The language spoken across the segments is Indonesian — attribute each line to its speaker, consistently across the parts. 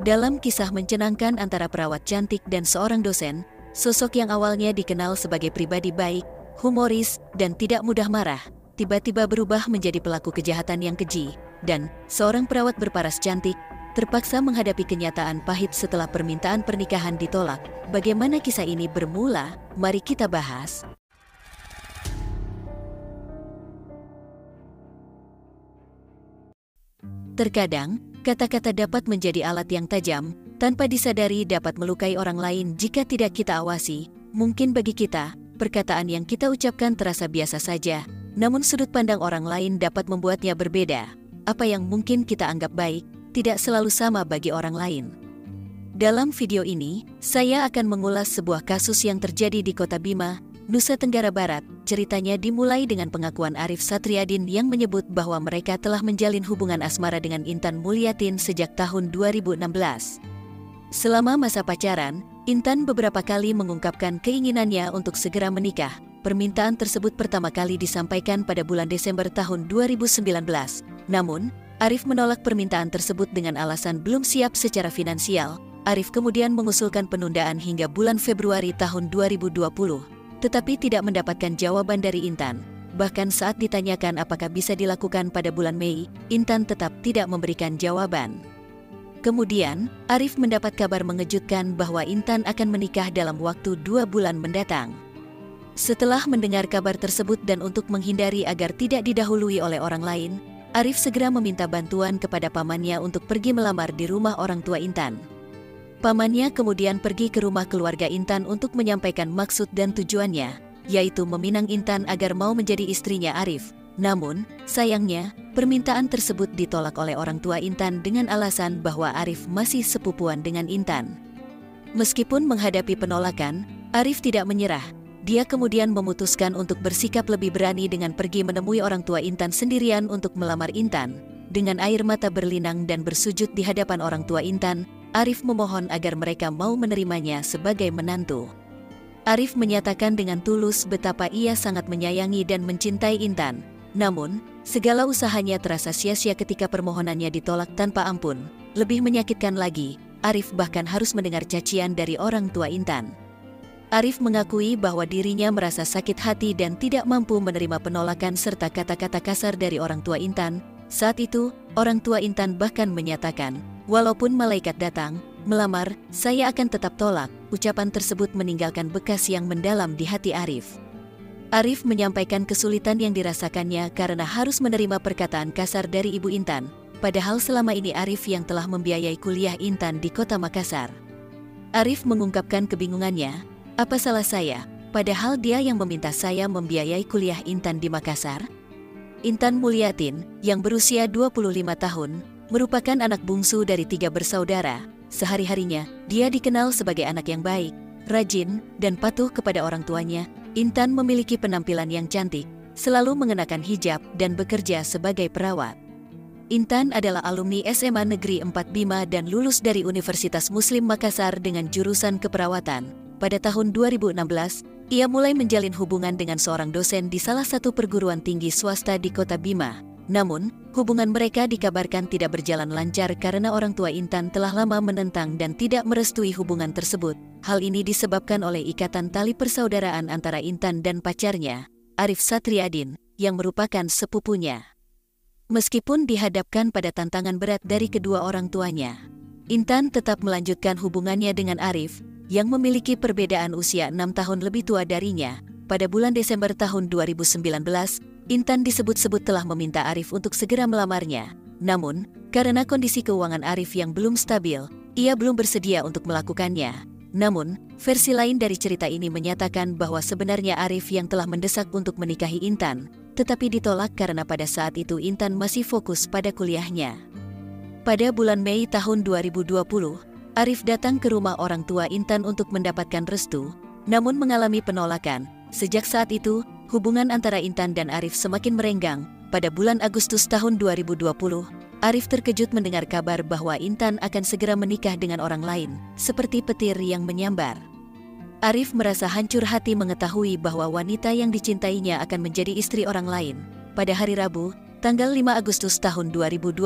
Speaker 1: Dalam kisah mencenangkan antara perawat cantik dan seorang dosen, sosok yang awalnya dikenal sebagai pribadi baik, humoris, dan tidak mudah marah, tiba-tiba berubah menjadi pelaku kejahatan yang keji, dan seorang perawat berparas cantik terpaksa menghadapi kenyataan pahit setelah permintaan pernikahan ditolak. Bagaimana kisah ini bermula? Mari kita bahas. Terkadang, kata-kata dapat menjadi alat yang tajam, tanpa disadari dapat melukai orang lain jika tidak kita awasi. Mungkin bagi kita, perkataan yang kita ucapkan terasa biasa saja, namun sudut pandang orang lain dapat membuatnya berbeda. Apa yang mungkin kita anggap baik, tidak selalu sama bagi orang lain. Dalam video ini, saya akan mengulas sebuah kasus yang terjadi di Kota Bima, Nusa Tenggara Barat. Ceritanya dimulai dengan pengakuan Arif Satriadin yang menyebut bahwa mereka telah menjalin hubungan asmara dengan Intan Mulyatin sejak tahun 2016. Selama masa pacaran, Intan beberapa kali mengungkapkan keinginannya untuk segera menikah. Permintaan tersebut pertama kali disampaikan pada bulan Desember tahun 2019. Namun, Arif menolak permintaan tersebut dengan alasan belum siap secara finansial. Arif kemudian mengusulkan penundaan hingga bulan Februari tahun 2020. Tetapi tidak mendapatkan jawaban dari Intan. Bahkan saat ditanyakan apakah bisa dilakukan pada bulan Mei, Intan tetap tidak memberikan jawaban. Kemudian, Arif mendapat kabar mengejutkan bahwa Intan akan menikah dalam waktu 2 bulan mendatang. Setelah mendengar kabar tersebut dan untuk menghindari agar tidak didahului oleh orang lain, Arif segera meminta bantuan kepada pamannya untuk pergi melamar di rumah orang tua Intan. Pamannya kemudian pergi ke rumah keluarga Intan untuk menyampaikan maksud dan tujuannya, yaitu meminang Intan agar mau menjadi istrinya Arif. Namun, sayangnya, permintaan tersebut ditolak oleh orang tua Intan dengan alasan bahwa Arif masih sepupuan dengan Intan. Meskipun menghadapi penolakan, Arif tidak menyerah. Dia kemudian memutuskan untuk bersikap lebih berani dengan pergi menemui orang tua Intan sendirian untuk melamar Intan. Dengan air mata berlinang dan bersujud di hadapan orang tua Intan, Arif memohon agar mereka mau menerimanya sebagai menantu. Arif menyatakan dengan tulus betapa ia sangat menyayangi dan mencintai Intan. Namun, segala usahanya terasa sia-sia ketika permohonannya ditolak tanpa ampun. Lebih menyakitkan lagi, Arif bahkan harus mendengar cacian dari orang tua Intan. Arif mengakui bahwa dirinya merasa sakit hati dan tidak mampu menerima penolakan serta kata-kata kasar dari orang tua Intan. Saat itu, orang tua Intan bahkan menyatakan, "Walaupun malaikat datang, melamar, saya akan tetap tolak." Ucapan tersebut meninggalkan bekas yang mendalam di hati Arif. Arif menyampaikan kesulitan yang dirasakannya karena harus menerima perkataan kasar dari ibu Intan, padahal selama ini Arif yang telah membiayai kuliah Intan di kota Makassar. Arif mengungkapkan kebingungannya, "Apa salah saya, padahal dia yang meminta saya membiayai kuliah Intan di Makassar?" Intan Mulyatin, yang berusia 25 tahun, merupakan anak bungsu dari 3 bersaudara. Sehari-harinya, dia dikenal sebagai anak yang baik, rajin, dan patuh kepada orang tuanya. Intan memiliki penampilan yang cantik, selalu mengenakan hijab dan bekerja sebagai perawat. Intan adalah alumni SMA Negeri 4 Bima dan lulus dari Universitas Muslim Makassar dengan jurusan keperawatan. Pada tahun 2016, ia mulai menjalin hubungan dengan seorang dosen di salah satu perguruan tinggi swasta di Kota Bima. Namun, hubungan mereka dikabarkan tidak berjalan lancar karena orang tua Intan telah lama menentang dan tidak merestui hubungan tersebut. Hal ini disebabkan oleh ikatan tali persaudaraan antara Intan dan pacarnya, Arif Satriadin, yang merupakan sepupunya. Meskipun dihadapkan pada tantangan berat dari kedua orang tuanya, Intan tetap melanjutkan hubungannya dengan Arif, yang memiliki perbedaan usia 6 tahun lebih tua darinya. Pada bulan Desember tahun 2019, Intan disebut-sebut telah meminta Arif untuk segera melamarnya. Namun, karena kondisi keuangan Arif yang belum stabil, ia belum bersedia untuk melakukannya. Namun, versi lain dari cerita ini menyatakan bahwa sebenarnya Arif yang telah mendesak untuk menikahi Intan, tetapi ditolak karena pada saat itu Intan masih fokus pada kuliahnya. Pada bulan Mei tahun 2020, Arif datang ke rumah orang tua Intan untuk mendapatkan restu, namun mengalami penolakan. Sejak saat itu, hubungan antara Intan dan Arif semakin merenggang. Pada bulan Agustus tahun 2020, Arif terkejut mendengar kabar bahwa Intan akan segera menikah dengan orang lain, seperti petir yang menyambar. Arif merasa hancur hati mengetahui bahwa wanita yang dicintainya akan menjadi istri orang lain. Pada hari Rabu, Tanggal 5 Agustus tahun 2020,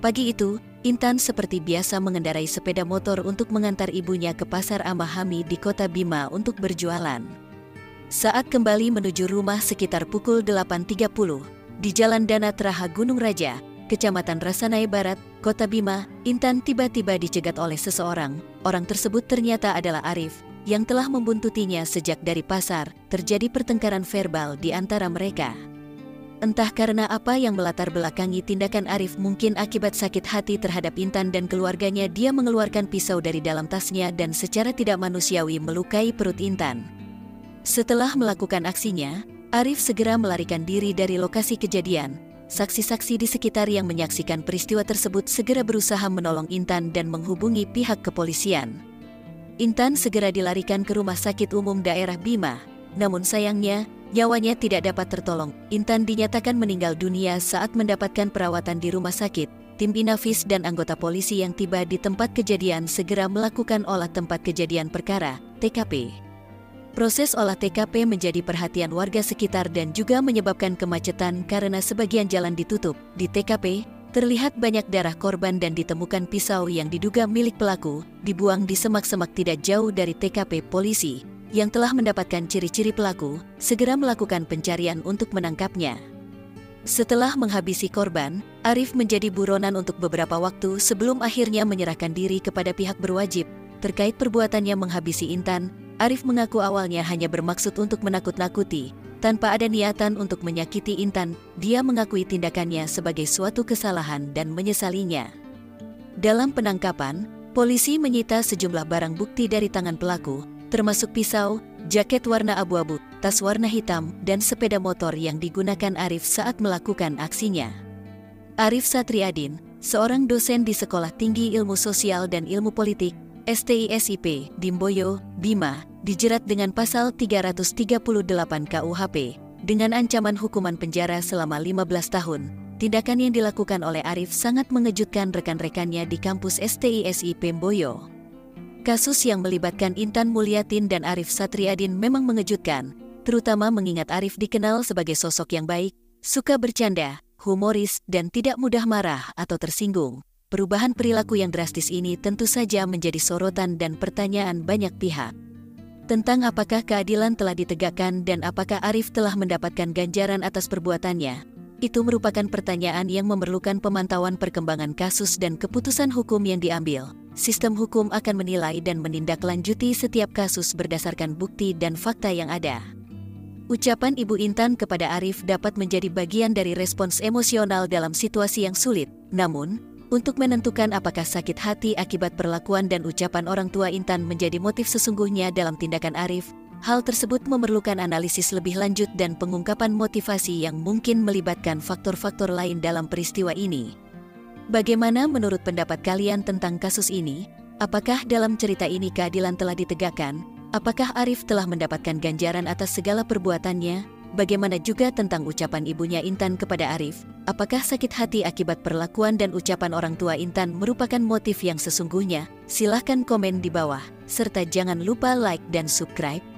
Speaker 1: pagi itu, Intan seperti biasa mengendarai sepeda motor untuk mengantar ibunya ke Pasar Amahami di Kota Bima untuk berjualan. Saat kembali menuju rumah sekitar pukul 8.30, di Jalan Danat Raha Gunung Raja, Kecamatan Rasanaya Barat, Kota Bima, Intan tiba-tiba dicegat oleh seseorang. Orang tersebut ternyata adalah Arif, yang telah membuntutinya sejak dari pasar. Terjadi pertengkaran verbal di antara mereka. Entah karena apa yang melatar belakangi tindakan Arif, mungkin akibat sakit hati terhadap Intan dan keluarganya, dia mengeluarkan pisau dari dalam tasnya dan secara tidak manusiawi melukai perut Intan. Setelah melakukan aksinya, Arif segera melarikan diri dari lokasi kejadian. Saksi-saksi di sekitar yang menyaksikan peristiwa tersebut segera berusaha menolong Intan dan menghubungi pihak kepolisian. Intan segera dilarikan ke Rumah Sakit Umum Daerah Bima, namun sayangnya, nyawanya tidak dapat tertolong. Intan dinyatakan meninggal dunia saat mendapatkan perawatan di rumah sakit. Tim Inafis dan anggota polisi yang tiba di tempat kejadian segera melakukan olah tempat kejadian perkara, TKP. Proses olah TKP menjadi perhatian warga sekitar dan juga menyebabkan kemacetan karena sebagian jalan ditutup. Di TKP, terlihat banyak darah korban dan ditemukan pisau yang diduga milik pelaku, dibuang di semak-semak tidak jauh dari TKP. Polisi yang telah mendapatkan ciri-ciri pelaku, segera melakukan pencarian untuk menangkapnya. Setelah menghabisi korban, Arif menjadi buronan untuk beberapa waktu sebelum akhirnya menyerahkan diri kepada pihak berwajib. Terkait perbuatannya menghabisi Intan, Arif mengaku awalnya hanya bermaksud untuk menakut-nakuti, tanpa ada niatan untuk menyakiti Intan. Dia mengakui tindakannya sebagai suatu kesalahan dan menyesalinya. Dalam penangkapan, polisi menyita sejumlah barang bukti dari tangan pelaku, termasuk pisau, jaket warna abu-abu, tas warna hitam, dan sepeda motor yang digunakan Arif saat melakukan aksinya. Arif Satriadin, seorang dosen di Sekolah Tinggi Ilmu Sosial dan Ilmu Politik, STISIP, Dimboyo, Bima, dijerat dengan pasal 338 KUHP, dengan ancaman hukuman penjara selama 15 tahun. Tindakan yang dilakukan oleh Arif sangat mengejutkan rekan-rekannya di kampus STISIP Mboyo. Kasus yang melibatkan Intan Mulyatin dan Arif Satriadin memang mengejutkan, terutama mengingat Arif dikenal sebagai sosok yang baik, suka bercanda, humoris, dan tidak mudah marah atau tersinggung. Perubahan perilaku yang drastis ini tentu saja menjadi sorotan dan pertanyaan banyak pihak. Tentang apakah keadilan telah ditegakkan dan apakah Arif telah mendapatkan ganjaran atas perbuatannya, itu merupakan pertanyaan yang memerlukan pemantauan perkembangan kasus dan keputusan hukum yang diambil. Sistem hukum akan menilai dan menindaklanjuti setiap kasus berdasarkan bukti dan fakta yang ada. Ucapan Ibu Intan kepada Arif dapat menjadi bagian dari respons emosional dalam situasi yang sulit. Namun, untuk menentukan apakah sakit hati akibat perlakuan dan ucapan orang tua Intan menjadi motif sesungguhnya dalam tindakan Arif, hal tersebut memerlukan analisis lebih lanjut dan pengungkapan motivasi yang mungkin melibatkan faktor-faktor lain dalam peristiwa ini. Bagaimana menurut pendapat kalian tentang kasus ini? Apakah dalam cerita ini keadilan telah ditegakkan? Apakah Arif telah mendapatkan ganjaran atas segala perbuatannya? Bagaimana juga tentang ucapan ibunya Intan kepada Arif? Apakah sakit hati akibat perlakuan dan ucapan orang tua Intan merupakan motif yang sesungguhnya? Silahkan komen di bawah, serta jangan lupa like dan subscribe.